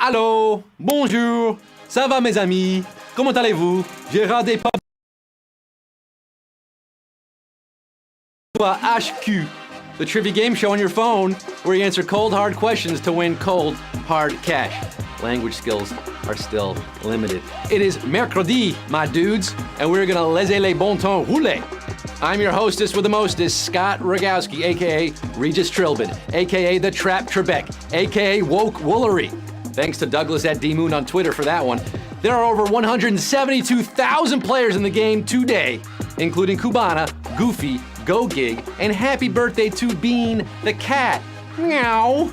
Allô, bonjour, ça va mes amis? Comment allez-vous? Gérard Despas HQ, the trivia game show on your phone where you answer cold, hard questions to win cold, hard cash. Language skills are still limited. It is mercredi, my dudes, and we're gonna laisser les bon temps rouler. I'm your hostess with the mostest, Scott Rogowski, aka Regis Trilbin, aka The Trap Trebek, aka Woke Woolery. Thanks to Douglas at D-Moon on Twitter for that one. There are over 172,000 players in the game today, including Cubana, Goofy, GoGig, and happy birthday to Bean the cat. Meow.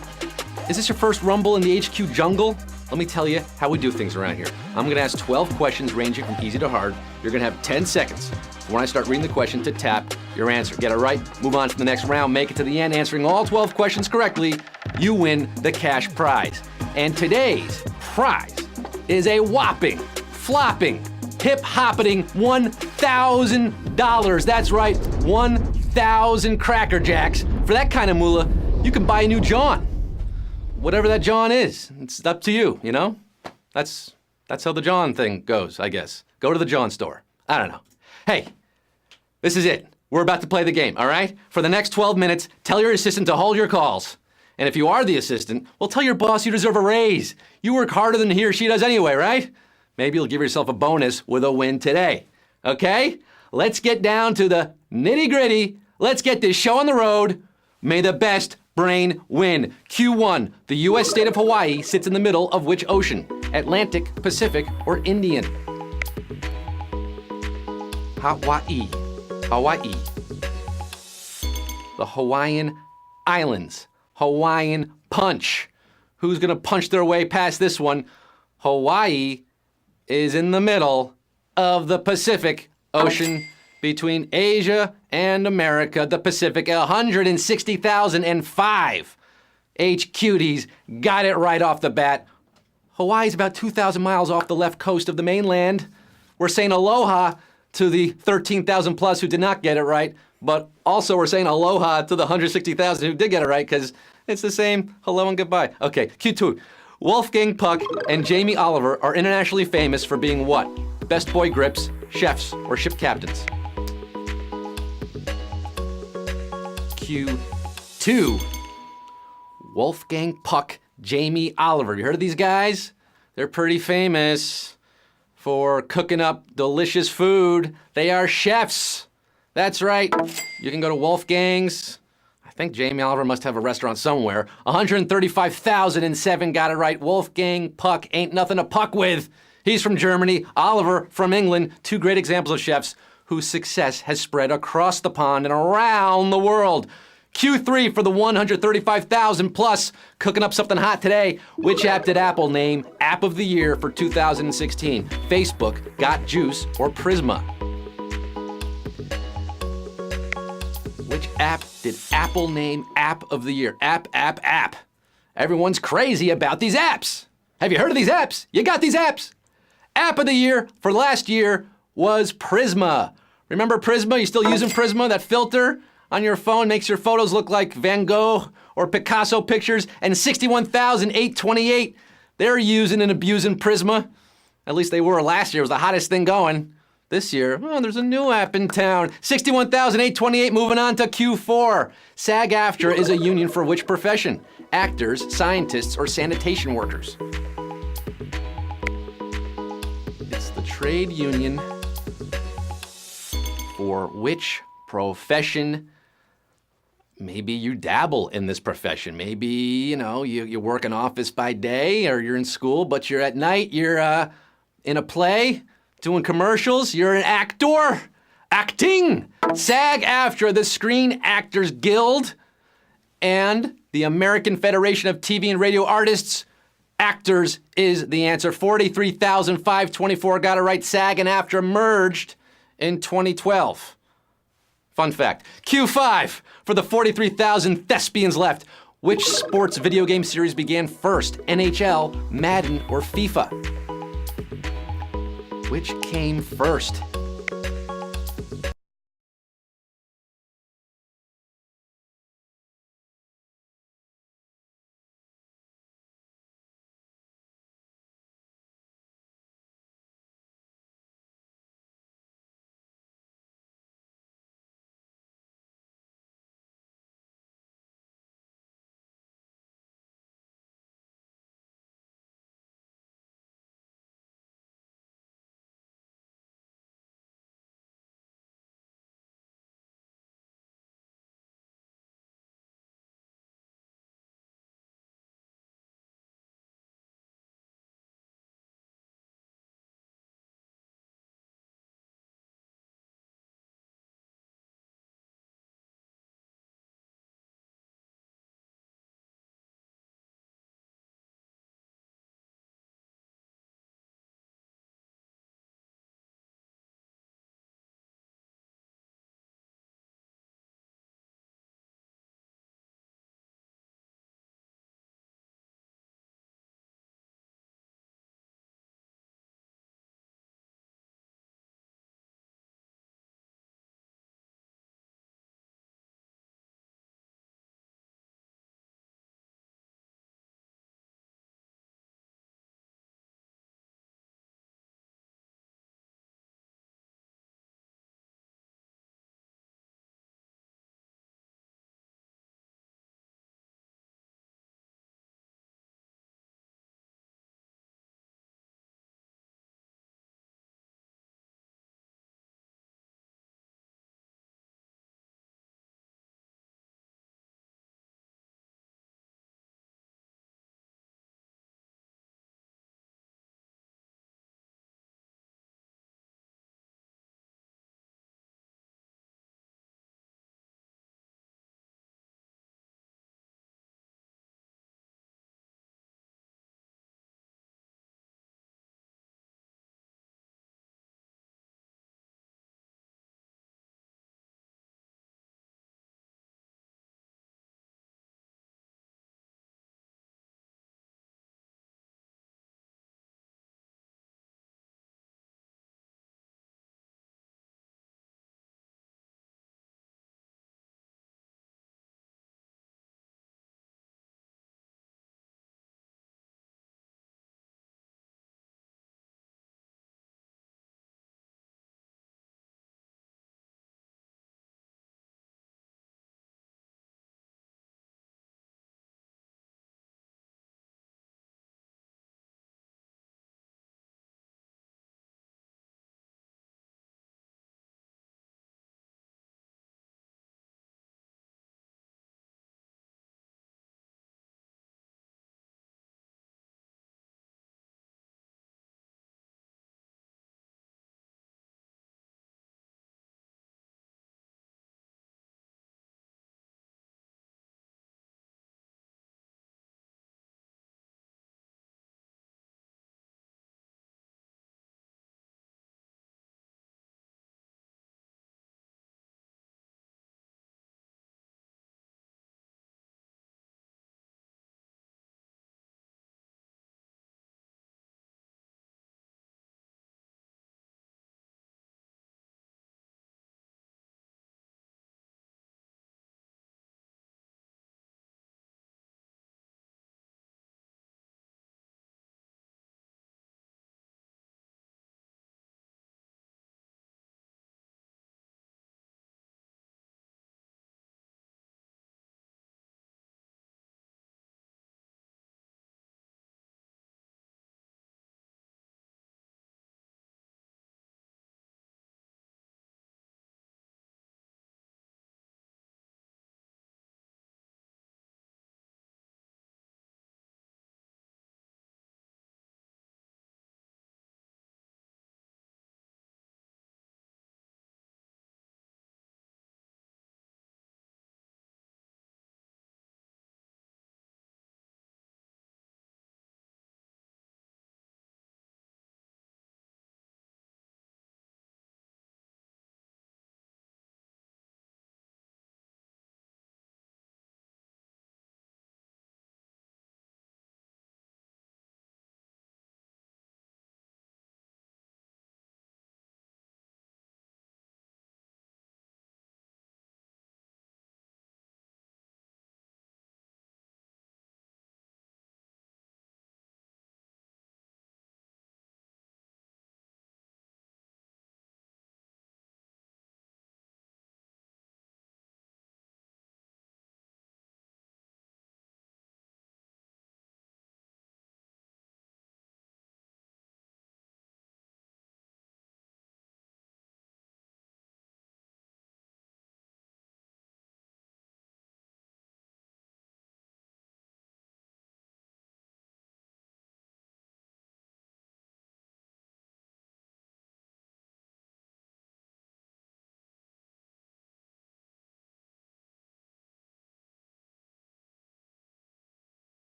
Is this your first rumble in the HQ jungle? Let me tell you how we do things around here. I'm gonna ask 12 questions ranging from easy to hard. You're gonna have 10 seconds when I start reading the question to tap your answer. Get it right, move on to the next round, make it to the end, answering all 12 questions correctly, you win the cash prize. And today's prize is a whopping, flopping, hip-hoppening $1,000. That's right, 1,000 Cracker Jacks. For that kind of moolah, you can buy a new John. Whatever that John is, it's up to you, you know? That's how the John thing goes, I guess. Go to the John store. I don't know. Hey, this is it. We're about to play the game, all right? For the next 12 minutes, tell your assistant to hold your calls. And if you are the assistant, well, tell your boss you deserve a raise. You work harder than he or she does anyway, right? Maybe you'll give yourself a bonus with a win today. Okay? Let's get down to the nitty-gritty. Let's get this show on the road. May the best brain win. Q1. The U.S. state of Hawaii sits in the middle of which ocean? Atlantic, Pacific, or Indian? Hawaii. Hawaii. The Hawaiian Islands. Hawaiian punch. Who's gonna punch their way past this one? Hawaii is in the middle of the Pacific Ocean between Asia and America. The Pacific, 160,005. H-cuties got it right off the bat. Hawaii's about 2,000 miles off the left coast of the mainland. We're saying aloha to the 13,000 plus who did not get it right, but also we're saying aloha to the 160,000 who did get it right because it's the same hello and goodbye. Okay, Q2. Wolfgang Puck and Jamie Oliver are internationally famous for being what? Best boy grips, chefs, or ship captains? Q2. Wolfgang Puck, Jamie Oliver. You heard of these guys? They're pretty famous for cooking up delicious food. They are chefs. That's right. You can go to Wolfgang's. I think Jamie Oliver must have a restaurant somewhere. 135,007 got it right. Wolfgang Puck ain't nothing to puck with. He's from Germany, Oliver from England. Two great examples of chefs whose success has spread across the pond and around the world. Q3 for the 135,000 plus, cooking up something hot today. Which app did Apple name App of the Year for 2016? Facebook, Got Juice, or Prisma? Which app did Apple name App of the Year? App. Everyone's crazy about these apps. Have you heard of these apps? You got these apps? App of the Year for last year was Prisma. Remember Prisma? You still using Prisma? That filter on your phone makes your photos look like Van Gogh or Picasso pictures, and 61,828, they're using and abusing Prisma. At least they were last year. It was the hottest thing going. This year, oh, there's a new app in town. 61,828, moving on to Q4. SAG-AFTRA is a union for which profession? Actors, scientists, or sanitation workers? It's the trade union for which profession? Maybe you dabble in this profession. Maybe, you work in office by day, or you're in school, but you're at night, you're in a play, doing commercials, you're an actor, acting. SAG-AFTRA, the Screen Actors Guild, and the American Federation of TV and Radio Artists, actors is the answer. 43,524 got it right. SAG and AFTRA merged in 2012. Fun fact. Q5, for the 43,000 thespians left, which sports video game series began first? NHL, Madden, or FIFA? Which came first?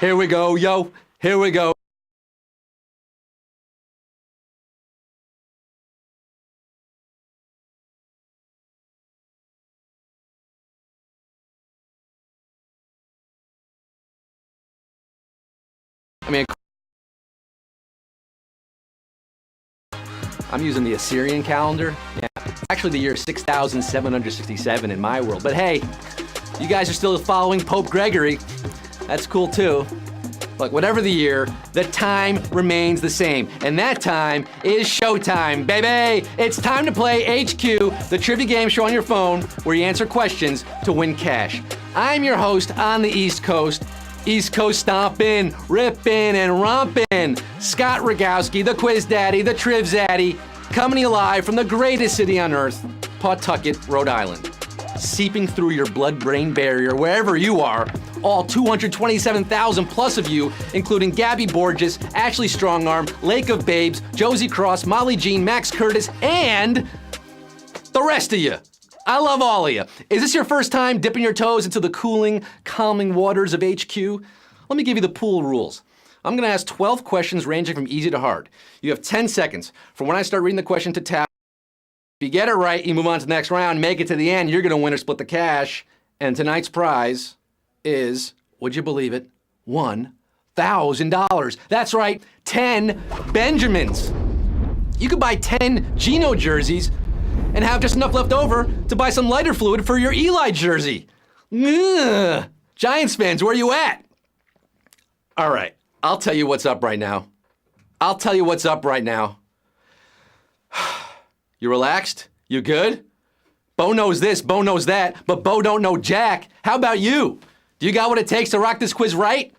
Here we go, yo. Here we go. I mean, I'm using the Assyrian calendar. Yeah, actually the year 6,767 in my world. But hey, you guys are still following Pope Gregory. That's cool too. Look, whatever the year, the time remains the same. And that time is showtime, baby! It's time to play HQ, the trivia game show on your phone where you answer questions to win cash. I'm your host on the East Coast. East Coast stompin', rippin', and rompin'. Scott Rogowski, the quiz daddy, the triv zaddy, coming to you live from the greatest city on earth, Pawtucket, Rhode Island. Seeping through your blood-brain barrier wherever you are, all 227,000 plus of you, including Gabby Borges, Ashley Strongarm, Lake of Babes, Josie Cross, Molly Jean, Max Curtis, and the rest of you. I love all of you. Is this your first time dipping your toes into the cooling, calming waters of HQ? Let me give you the pool rules. I'm gonna ask 12 questions ranging from easy to hard. You have 10 seconds from when I start reading the question to tap. If you get it right, you move on to the next round, make it to the end, you're gonna win or split the cash. And tonight's prize is, would you believe it, $1,000. That's right, 10 Benjamins. You could buy 10 Geno jerseys and have just enough left over to buy some lighter fluid for your Eli jersey. Ugh. Giants fans, where you at? All right, I'll tell you what's up right now. You relaxed? You good? Bo knows this, Bo knows that, but Bo don't know jack. How about you? Do you got what it takes to rock this quiz right?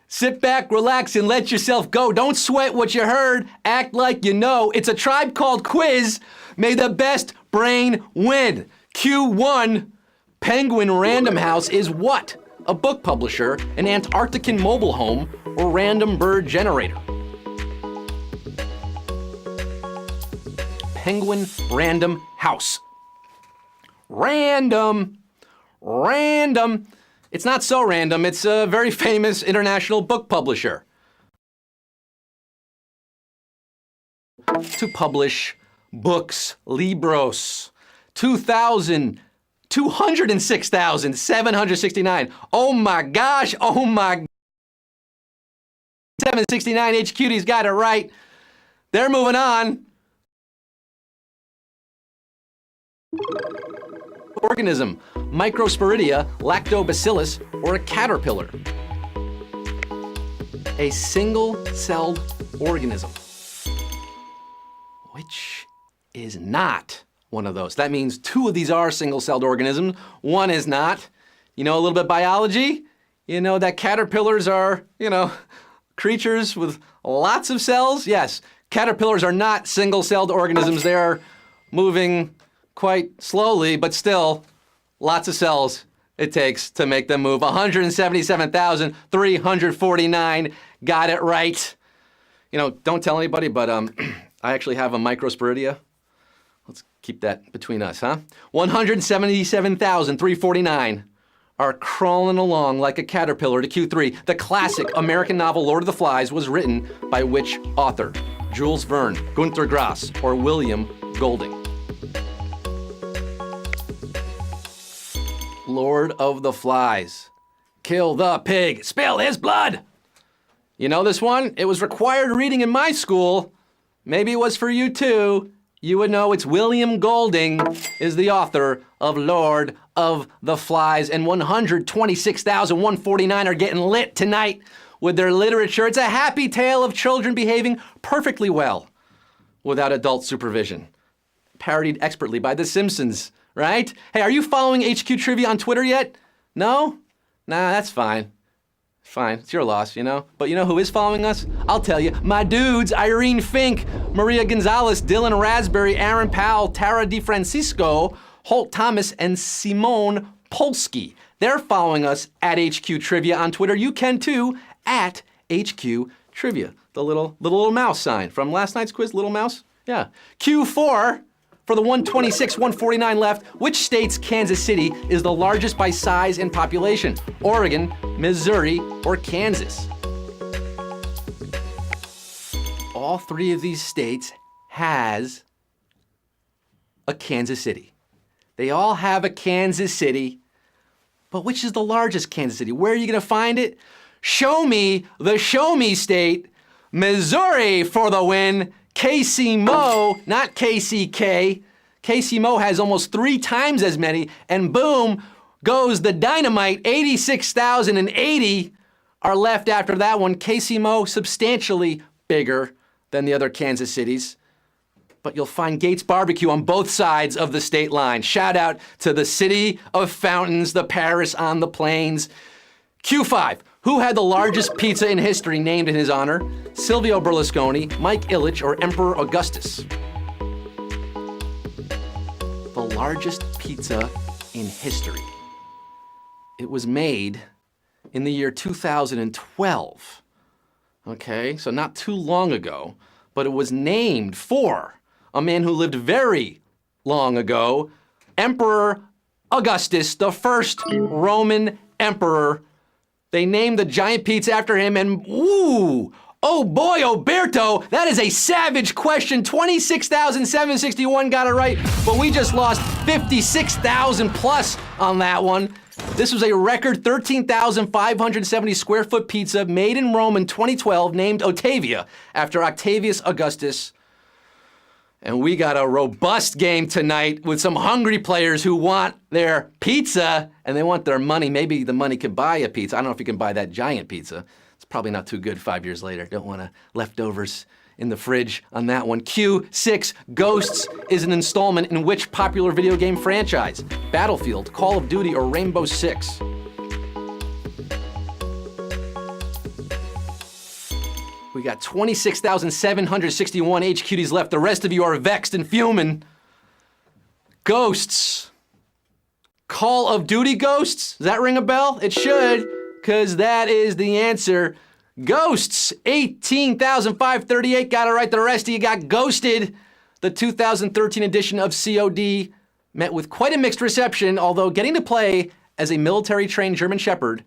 Sit back, relax, and let yourself go. Don't sweat what you heard. Act like you know. It's a Tribe Called Quiz. May the best brain win. Q1. Penguin Random House is what? A book publisher, an Antarctican mobile home, or random bird generator? Penguin Random House. Random. It's not so random. It's a very famous international book publisher. To publish books, libros, 206,769. Oh my gosh, 769 HQT's got it right. They're moving on. Organism, Microsporidia, Lactobacillus, or a caterpillar? A single-celled organism, which is not one of those. That means two of these are single-celled organisms, one is not. You know a little bit of biology? You know that caterpillars are, creatures with lots of cells? Yes, caterpillars are not single-celled organisms. They are moving quite slowly, but still, lots of cells it takes to make them move. 177,349. Got it right. Don't tell anybody, but I actually have a Microsporidia. Let's keep that between us, huh? 177,349 are crawling along like a caterpillar to Q3. The classic American novel Lord of the Flies was written by which author? Jules Verne, Günter Grass, or William Golding? Lord of the Flies. Kill the pig, spill his blood. You know this one? It was required reading in my school. Maybe it was for you too. You would know it's William Golding is the author of Lord of the Flies, and 126,149 are getting lit tonight with their literature. It's a happy tale of children behaving perfectly well without adult supervision. Parodied expertly by The Simpsons, right? Hey, are you following HQ Trivia on Twitter yet? No? Nah, that's fine. Fine, it's your loss, But you know who is following us? I'll tell you. My dudes, Irene Fink, Maria Gonzalez, Dylan Raspberry, Aaron Powell, Tara DiFrancisco, Holt Thomas, and Simone Polsky. They're following us at HQ Trivia on Twitter. You can too, at HQ Trivia. The little mouse sign from last night's quiz, little mouse? Yeah. Q4. For the 126,149 left, which state's Kansas City is the largest by size and population? Oregon, Missouri, or Kansas? all three of these states has a Kansas City. They all have a Kansas City, but which is the largest Kansas City? Where are you going to find it? Show me the show me state. Missouri for the win. KC Mo, not KCK. KC Mo has almost 3 times as many, and boom goes the dynamite. 86,080 are left after that one. KC Mo substantially bigger than the other Kansas cities. But you'll find Gates Barbecue on both sides of the state line. Shout out to the City of Fountains, the Paris on the Plains. Q5, who had the largest pizza in history named in his honor? Silvio Berlusconi, Mike Ilitch, or Emperor Augustus? The largest pizza in history. It was made in the year 2012. Okay, so not too long ago, but it was named for a man who lived very long ago, Emperor Augustus, the first Roman emperor. They named the giant pizza after him, and woo! Oh boy, Oberto, that is a savage question. 26,761 got it right, but we just lost 56,000 plus on that one. This was a record 13,570 square foot pizza made in Rome in 2012, named Ottavia after Octavius Augustus. And we got a robust game tonight with some hungry players who want their pizza and they want their money. Maybe the money could buy a pizza. I don't know if you can buy that giant pizza. It's probably not too good 5 years later. Don't want leftovers in the fridge on that one. Q6, Ghosts is an installment in which popular video game franchise? Battlefield, Call of Duty, or Rainbow Six? We got 26,761 HQDs left. The rest of you are vexed and fuming. Ghosts. Call of Duty Ghosts? Does that ring a bell? It should, because that is the answer. Ghosts. 18,538 got it right. The rest of you got ghosted. The 2013 edition of COD met with quite a mixed reception, although getting to play as a military-trained German Shepherd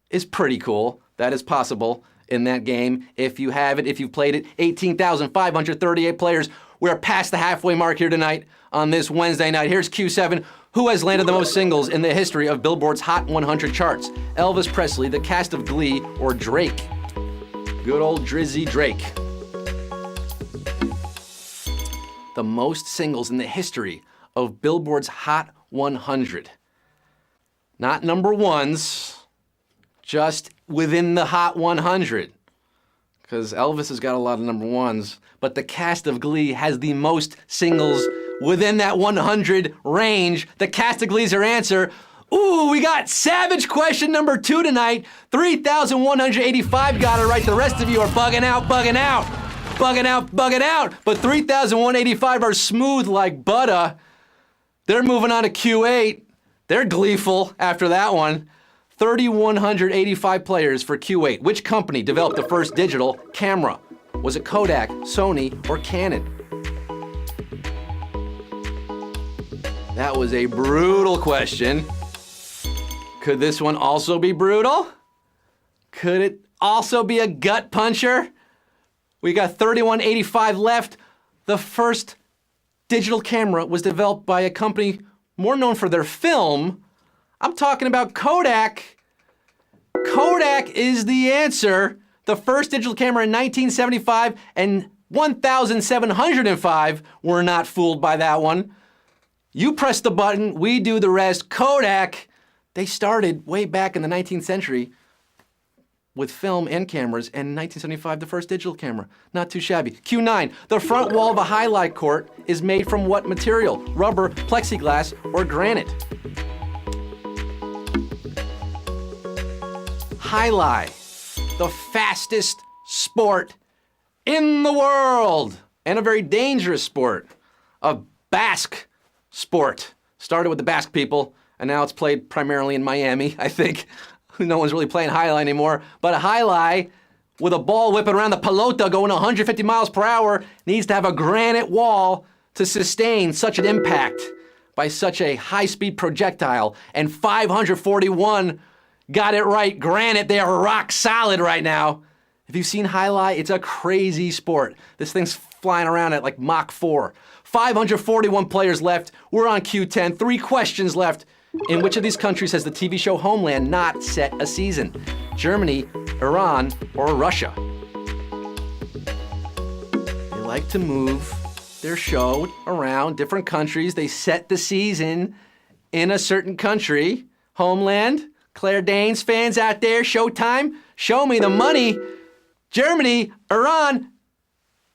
is pretty cool. That is possible in that game. If you have it, if you've played it, 18,538 players. We're past the halfway mark here tonight on this Wednesday night. Here's Q7. Who has landed the most singles in the history of Billboard's Hot 100 charts? Elvis Presley, the cast of Glee, or Drake? Good old Drizzy Drake. The most singles in the history of Billboard's Hot 100. Not number ones, just within the Hot 100. Because Elvis has got a lot of number ones, but the cast of Glee has the most singles within that 100 range. The cast of Glee's your answer. Ooh, we got savage question number 2 tonight. 3,185 got it right. The rest of you are bugging out, bugging out, bugging out, bugging out. But 3,185 are smooth like butter. They're moving on to Q8. They're gleeful after that one. 3,185 players for Q8. Which company developed the first digital camera? Was it Kodak, Sony, or Canon? That was a brutal question. Could this one also be brutal? Could it also be a gut puncher? We got 3,185 left. The first digital camera was developed by a company more known for their film. I'm talking about Kodak. Kodak is the answer. The first digital camera in 1975, and 1,705 were not fooled by that one. You press the button, we do the rest. Kodak, they started way back in the 19th century with film and cameras, and in 1975, the first digital camera. Not too shabby. Q9, the front wall of a highlight court is made from what material? Rubber, plexiglass, or granite? Highlight, the fastest sport in the world, and a very dangerous sport. A Basque sport. Started with the Basque people, and now it's played primarily in Miami, I think. No one's really playing highlight anymore. But a highlight with a ball whipping around the pelota going 150 miles per hour needs to have a granite wall to sustain such an impact by such a high-speed projectile. And 541 got it right. Granite, they are rock solid right now. If you've seen highlight, it's a crazy sport. This thing's flying around at like Mach 4. 541 players left. We're on Q10. 3 questions left. In which of these countries has the TV show Homeland not set a season? Germany, Iran, or Russia? They like to move their show around different countries. They set the season in a certain country. Homeland, Claire Danes fans out there, Showtime, show me the money. Germany, Iran,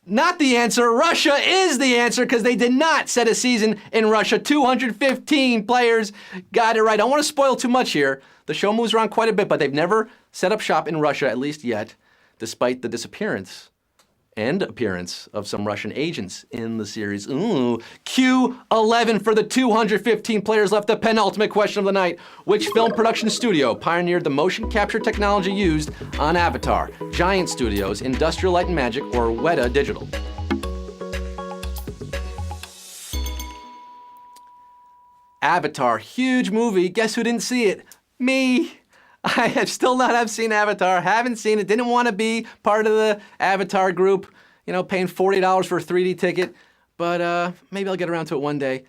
not the answer. Russia is the answer because they did not set a season in Russia. 215 players got it right. I don't want to spoil too much here. The show moves around quite a bit, but they've never set up shop in Russia, at least yet, despite the disappearance and appearance of some Russian agents in the series. Ooh. Q11 for the 215 players left. The penultimate question of the night. Which film production studio pioneered the motion capture technology used on Avatar? Giant Studios, Industrial Light and Magic, or Weta Digital? Avatar, huge movie. Guess who didn't see it? Me. I have still not have seen Avatar, haven't seen it, didn't want to be part of the Avatar group, paying $40 for a 3D ticket, but maybe I'll get around to it one day.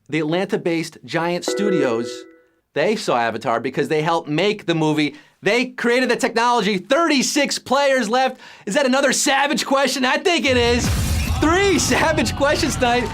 The Atlanta-based Giant Studios, they saw Avatar because they helped make the movie. They created the technology. 36 players left. Is that another savage question? I think it is. 3 savage questions tonight.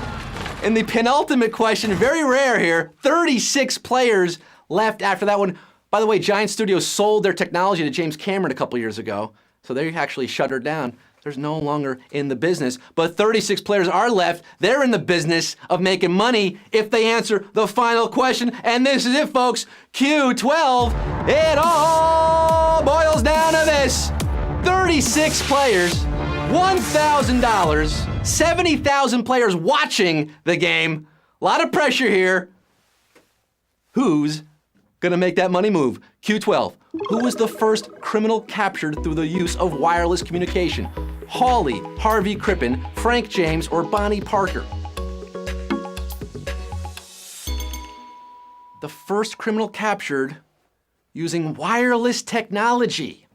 And the penultimate question, very rare here, 36 players left after that one. By the way, Giant Studios sold their technology to James Cameron a couple years ago, so they actually shut her down. They're no longer in the business, but 36 players are left. They're in the business of making money if they answer the final question, and this is it, folks. Q12, it all boils down to this. 36 players, $1,000, 70,000 players watching the game. A lot of pressure here. Who's gonna make that money move? Q12. Who was the first criminal captured through the use of wireless communication? Hawley, Harvey Crippen, Frank James, or Bonnie Parker? The first criminal captured using wireless technology,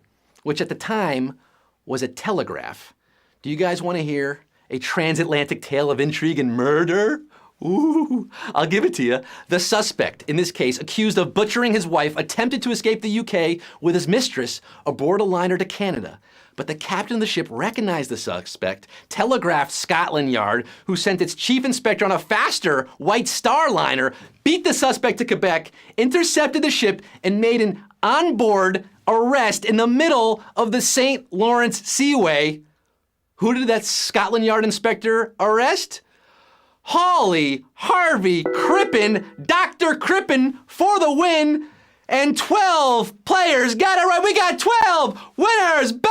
which at the time was a telegraph. Do you guys want to hear a transatlantic tale of intrigue and murder? Ooh, I'll give it to you. The suspect, in this case, accused of butchering his wife, attempted to escape the UK with his mistress aboard a liner to Canada. But the captain of the ship recognized the suspect, telegraphed Scotland Yard, who sent its chief inspector on a faster White Star liner, beat the suspect to Quebec, intercepted the ship, and made an onboard arrest in the middle of the St. Lawrence Seaway. Who did that Scotland Yard inspector arrest? Hawley, Harvey, Crippen, Dr. Crippen for the win, and 12 players got it right. We got 12 winners, baby!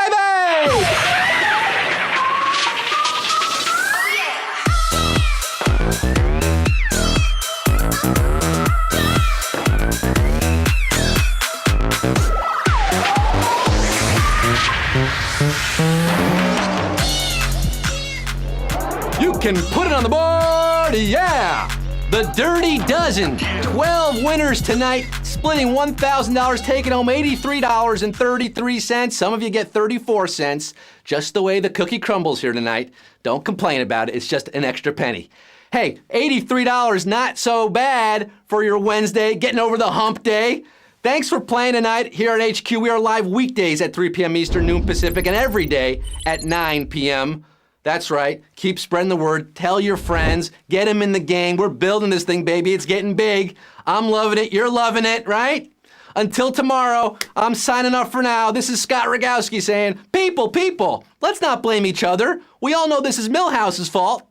You can put it on the board, yeah! The Dirty Dozen, 12 winners tonight, splitting $1,000, taking home $83.33. Some of you get 34 cents, just the way the cookie crumbles here tonight. Don't complain about it, it's just an extra penny. Hey, $83, not so bad for your Wednesday, getting over the hump day. Thanks for playing tonight here at HQ. We are live weekdays at 3 p.m. Eastern, noon Pacific, and every day at 9 p.m. That's right. Keep spreading the word. Tell your friends. Get them in the gang. We're building this thing, baby. It's getting big. I'm loving it. You're loving it, right? Until tomorrow, I'm signing off for now. This is Scott Rogowski saying, people, let's not blame each other. We all know this is Milhouse's fault.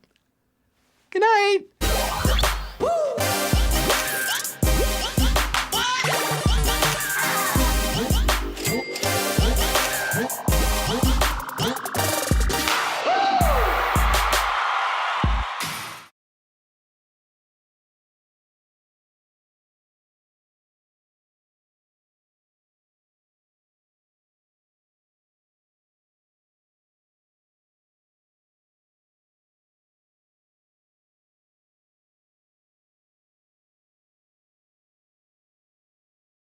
Good night.